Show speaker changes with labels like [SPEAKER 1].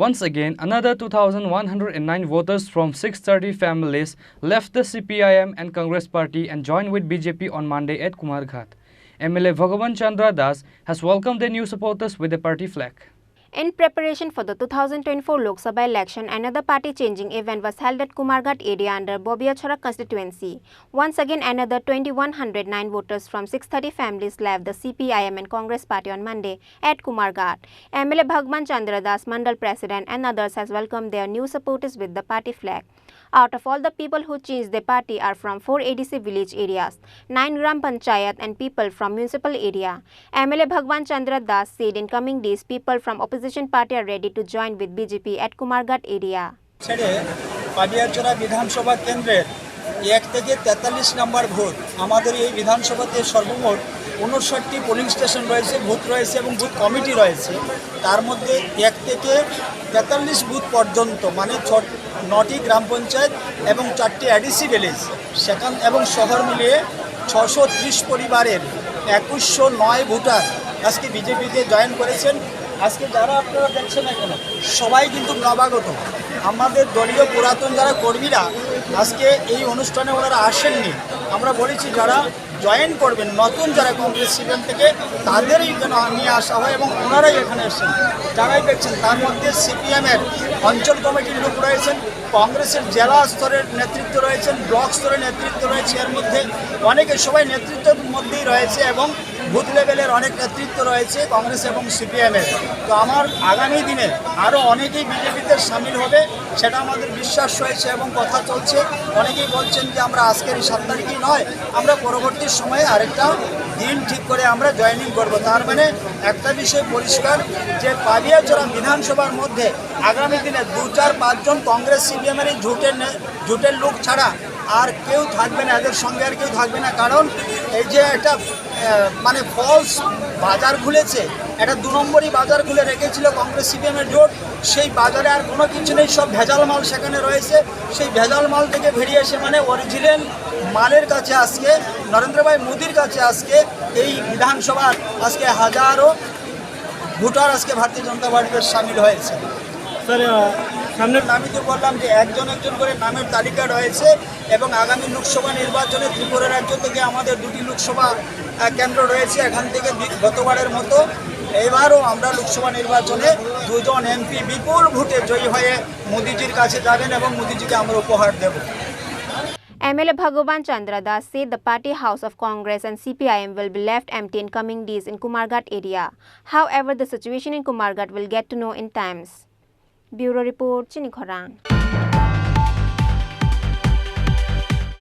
[SPEAKER 1] Once again, another 2,109 voters from 630 families left the CPIM and Congress Party and joined with BJP on Monday at Kumarghat. MLA Bhagavan Chandra Das has welcomed the new supporters with the party flag.
[SPEAKER 2] In preparation for the 2024 Lok Sabha election, another party-changing event was held at Kumarghat area under Bobiachara constituency. Once again, another 2,109 voters from 630 families left the CPIM and Congress Party on Monday at Kumarghat. MLA Bhagavan Chandra Das, Mandal President, and others has welcomed their new supporters with the party flag. Out of all the people who changed their party are from 4 ADC village areas, 9 Gram Panchayat and people from municipal area. MLA Bhagavan Chandra Das said in coming days, people from opposition party are ready to join with BJP at Kumarghat area.
[SPEAKER 3] পাবিয়াচড়া বিধানসভা কেন্দ্রের 1 থেকে 43 নম্বর vote আমাদের এই বিধানসভাতে সর্বমোট 59টি polling station রয়েছে, booth রয়েছে এবং বুথ কমিটি রয়েছে। তার মধ্যে 1 থেকে 43 বুথ পর্যন্ত মানে 9টি গ্রাম পঞ্চায়েত এবং 4টি এডিসি ভিলেজ সেখান এবং শহর মিলিয়ে 630 পরিবারের 2109 ভোটার আজকে বিজেপিতে জয়েন করেছেন। আজকে যারা আপনারা দেখছেন এখানে সবাই কিন্তু নবাগত, আমাদের দলীয় পুরাতন যারা কর্মীরা আজকে এই অনুষ্ঠানে ওনারা আসেননি। আমরা বলেছি যারা জয়েন করবেন নতুন যারা কংগ্রেস সিপিএম থেকে তাদেরই যেন নিয়ে আসা হয় এবং ওনারাই এখানে এসেছেন। যারাই দেখছেন তার মধ্যে সিপিএমের অঞ্চল কমিটির লোক রয়েছেন, কংগ্রেসের জেলা স্তরের নেতৃত্ব রয়েছেন, ব্লক স্তরের নেতৃত্ব রয়েছে, এর মধ্যে অনেকে সবাই নেতৃত্বের মধ্যেই রয়েছে এবং বুথ লেভেলের অনেক নেতৃত্ব রয়েছে কংগ্রেস এবং সিপিএমের। তো আমার আগামী দিনে আরও অনেকেই বিজেপিতে সামিল হবে সেটা আমাদের বিশ্বাস রয়েছে এবং কথা চলছে। অনেকেই বলছেন যে আমরা আজকের এই 7 তারিখই নয়, আমরা পরবর্তী সময়ে আরেকটা দিন ঠিক করে আমরা জয়েনিং করব। তার মানে একটা বিষয় পরিষ্কার যে পাবিয়াচড়া বিধানসভার মধ্যে আগামী দিনে 2-4-5 জন কংগ্রেস সিপিএমের এই জোটের লোক ছাড়া আর কেউ থাকবে না, এদের সঙ্গে আর কেউ থাকবে না। কারণ এই যে একটা মানে ফলস বাজার খুলেছে, একটা 2 নম্বরই বাজার খুলে রেখেছিল কংগ্রেস সিপিএমের জোট, সেই বাজারে আর কোনো কিছু নেই, সব ভেজাল মাল সেখানে রয়েছে। সেই ভেজাল মাল থেকে বেরিয়ে এসে মানে অরিজিনাল মালের কাছে আজকে নরেন্দ্র ভাই মোদির কাছে আজকে এই বিধানসভার আজকে হাজারো ভোটার আজকে ভারতীয় জনতা পার্টিতে সামিল হয়েছে। স্যার সামনের আমি তো বললাম যে একজন করে নামের তালিকা রয়েছে এবং আগামী লোকসভা নির্বাচনে ত্রিপুরা রাজ্য থেকে আমাদের 2টি লোকসভা কেন্দ্র রয়েছে। এখান থেকে গতবারের মতো এবারও আমরা লোকসভা নির্বাচনে 2 জন এমপি বিপুল ভোটে জয়ী হয়ে মোদিজির কাছে যাবেন এবং মোদিজিকে আমরা উপহার দেব।
[SPEAKER 2] MLA Bhagavan Chandra Das said the party house of Congress and CPIM will be left empty in coming days in Kumarghat area. However, the situation in Kumarghat will get to know in times. Bureau Report, Chini Khorang.